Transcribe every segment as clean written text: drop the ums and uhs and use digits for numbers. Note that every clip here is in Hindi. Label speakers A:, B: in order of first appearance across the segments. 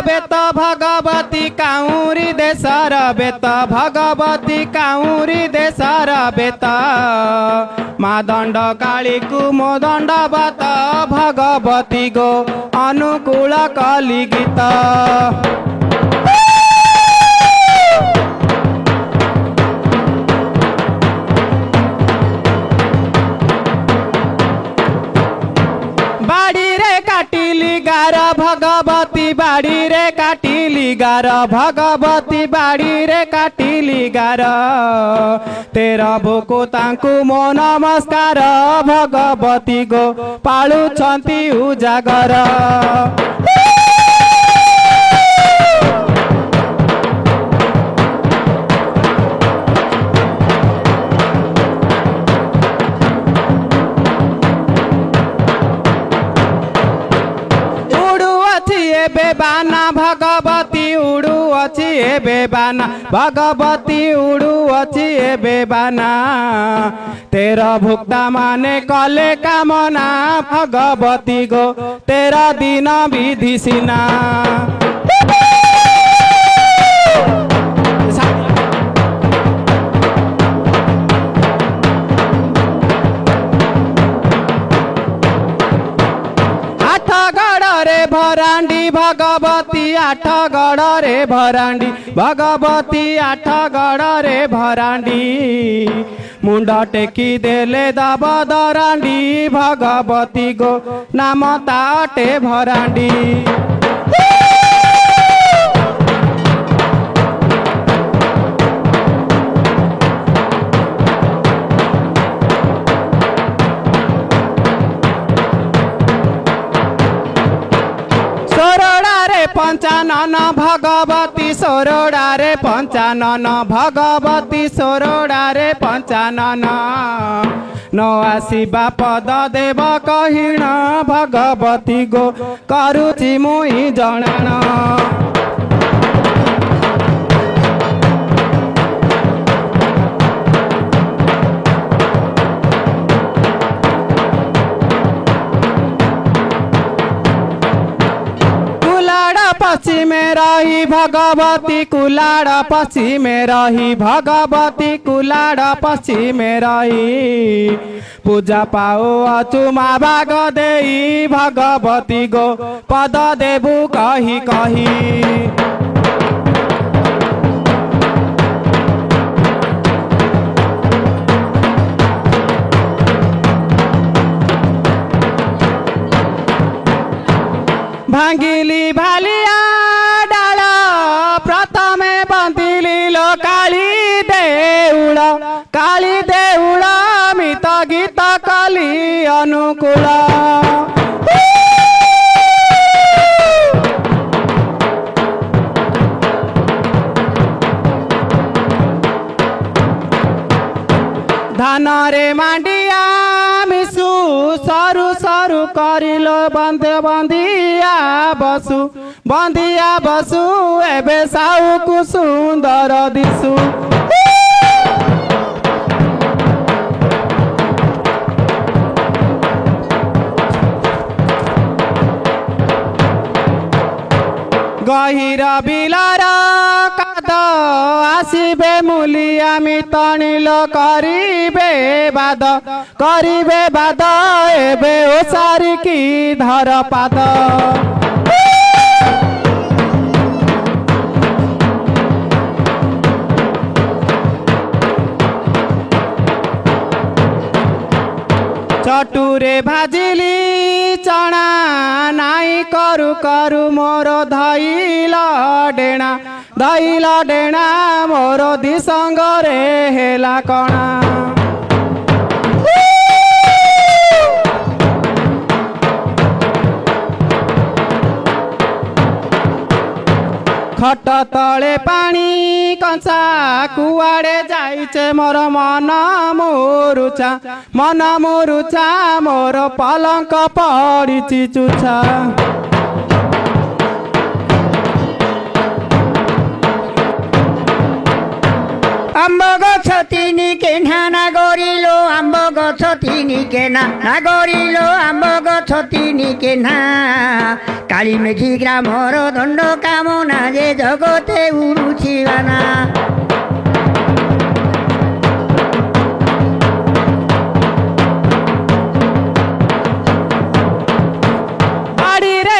A: बेत भगवती काउरी देशर बेत भगवती काउरी देशर बेत माँ दंड काली को मो दंडवत भगवती गो अनुकूल कली गीत बाड़ी रे काटिली गार भगवती बाड़ी रे काटिली गार भगवती बाड़ी रे काटिली गार तेरा भोको तांकु मो नमस्कार भगवती गो पालु छंती उजागर बेबाना भगवती उड़ू अच्छी ए बेबाना भगवती उड़ू अच्छी ए बेबाना तेरा भुक्ता माने कले कामना भगवती गो तेरा दिन विधि सिना भरांडी भगवती आठ गड़ रे भरांडी भगवती आठ गड़ रे भरांडी मुंड टेकी देले दब दरांडी भगवती गो नाम ताटे भरांडी पंचानन भगवती सोरोड़ा रे पंचानन भगवती सोरोड़ा रे पंचानन न आसीबा पद देव कहिण भगवती गो करुची मुई जणाण पश्चिमे रही भगवती कुलाड़ पश्चिमे रही भगवती कुलाड़ पश्चिमे रही पूजा पाओ अचुमा बाग देई भगवती गो पद देबु कही कही भांगिली भालिया डाल प्रथमे बंदिली लो काली देउल मित गीत कली अनुकूल धान रे मांडिया मिसु सरू सरू करिलो बंदे बंदिया बसु एबे साउ कु सुंदर दिसु गहिर बिलर काद आसिबे मुलिया मितनिल करिबे बाद एबे ओसारी की धर पाद चटुरे भाजिली चना नाई करू करू मोर धैल डेणा मोर दिसंग रे हेला कणा खट तले पानी कंसा कुआड़े जाइचे मोर मन मुरुचा मोर पलंक पड़िची चुछा आंब गछ तीनी केन्हाना गरिलो आंब गछ
B: তিনি কেনা নাগরিল আম্ব গছ তিনি কেনা কালী মেঘি গ্রামর দণ্ড কামনা যে জগতে উড়ুছি বানা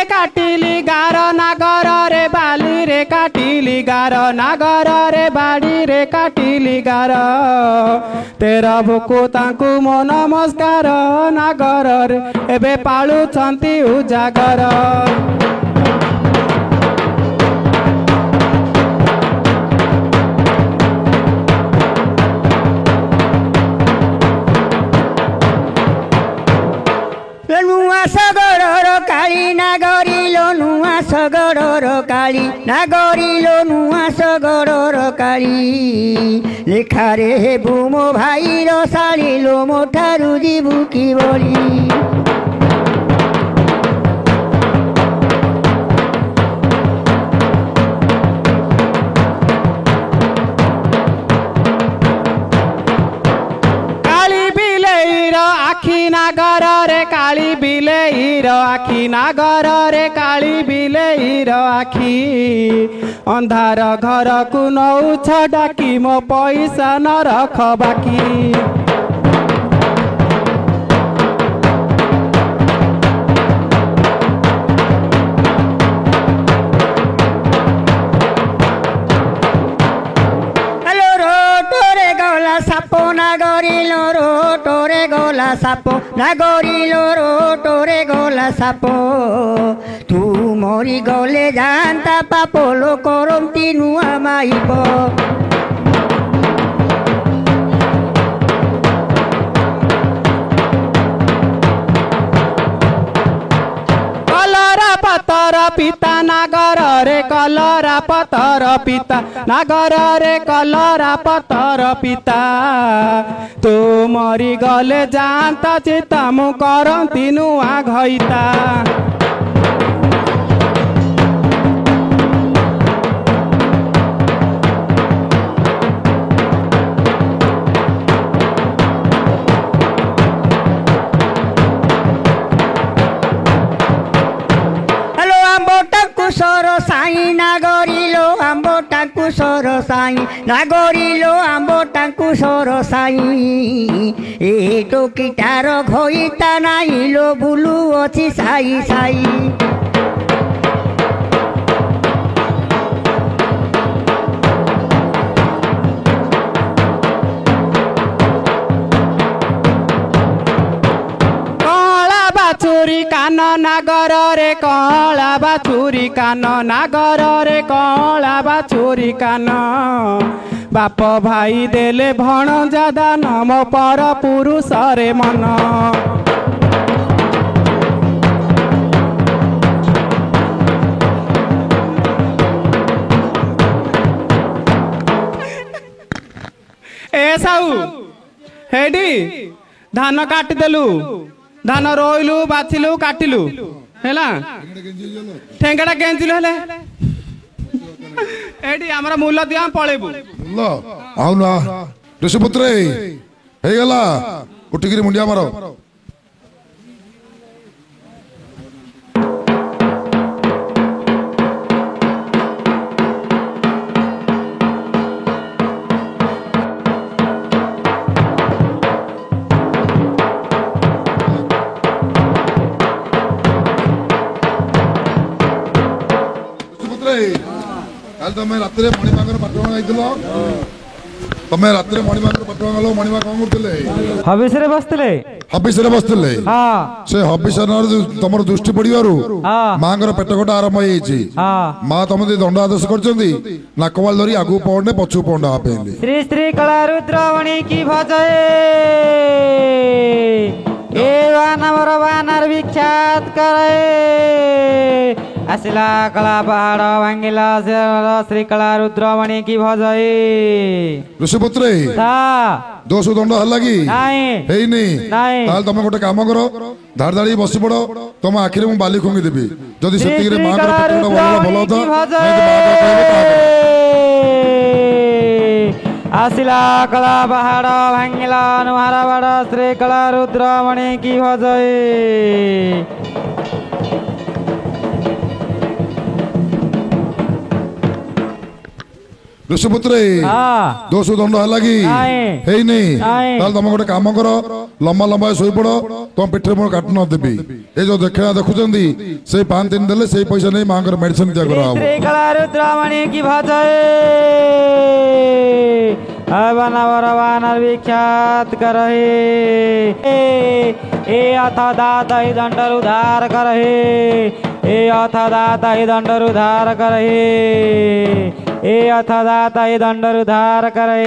A: काटिली गार नागर रे बाली रे काटिली गार नागर रे बाड़ी रे काटिली गार तेरा भोको तांकु मो नमस्कार नागर रे एबे पालु छंती उजागर
B: नुआ सगरर काली नागरिलो नुआ सगरर काली नागरिलो नुआ सगरर काली लेखारे हेबु मो भाईर शाळीलो मो ठारु जीवु कि बोली नागर रे काली बिलेईर आखी नागर रे काली बिलेईर आखी अंधार घर को नौछ डाकी मो पैसा न रख बाकी सापो नागरिलो रोटोरे गोला सापो नागरिलो रोटोरे गोला सापो तू मोरी गले जानता पापो लो करमती नुआ माइबो पिता नागर रे कलरा पतर पिता नागर रे कलरा पतर पिता तू मरी गले जानता चिता मु करती नुआ घईता सर साई नागरिलो आंबो टाकू सर साई नागरिलो आंबो टाकू सर साई ए टोकीटार घईता नाइलो बुलू अछि साई साई बाछुरी कान नागर रे कला बाछुरी कान नागर रे कला बाछुरी कान बाप भाई देले भण जादा नम पर पुरुष रे मन ए साऊ हेडी धान काट देलु धान रोइलु बाछिलु काटिलु हैला ठेंगड़ा गेंजिलु हेले एडी हमरा मूल्य दिया पळेबु मूल्य
C: आउना ऋषिपुत्र हे गला उठिगिरी मुंडिया मारो तमें रात मणिमागर पाटण जाइल तमें रात मणिमागर पाटण गलो मणिमा कौन करते
A: हबिस रे बसते
C: हबिस रे बसते से हबिस तुम दृष्टि पड़ू माँ पेट कटा आरंभ हो माँ तुम दंड आदेश कर नाकवाल धरी आगू पौंडे पछू पौंडा
A: श्री श्री कला रुद्रवणी की भजय ए वानर वानर विख्यात करे आसिला कला पहाड़ भांगिला श्री कला रुद्रवणी की भजय
C: ऋषिपुत्र दोष दंड है तुम गोटे कम कर धाड़ धाड़ी बस पड़ तुम आखिरी मुझे बाली खुंगी देवी जदि से माँ भल
B: ଆସିଲା କଳା ପାହାଡ଼ ଭାଙ୍ଗିଲା ନୁହାର ବାଡ଼ ଶ୍ରୀ କଳା ରୁଦ୍ରମଣି କି ଭଜଏ।
C: ଋଷିପୁତ୍ରେ ଦୋଷ ଦଣ୍ଡ ହେଲା କି ହେଇନି? ତାହେଲେ ତମେ ଗୋଟେ କାମ କର, ଲମ୍ବା ଲମ୍ବା ଶୋଇପଡ, ତମ ପିଠରେ ମୋର କାଟ ନ ଦେବି। ଏ ଯୋଉ ଦେଖା ଦେଖୁଛନ୍ତି ସେଇ 5-3 ଦେଲେ ସେଇ ପଇସା ନେଇ ମାଙ୍କର ମେଡିସିନ ତିଆରି କରାହବ।
B: ରୁଦ୍ରମଣି କି ଭଜଏ ବନବରବାନର ବିଖ୍ୟାତ କରହେ ଏ ଅଥ ଦାତ ହି ଦଣ୍ଡରୁ ଧାର କରହେ ଏ ଅଥ ଦାତ ହି ଦଣ୍ଡରୁ ଧାର କରହେ ଏ ଅଥ ଦାତ ହି ଦଣ୍ଡରୁ ଧାର କରହେ।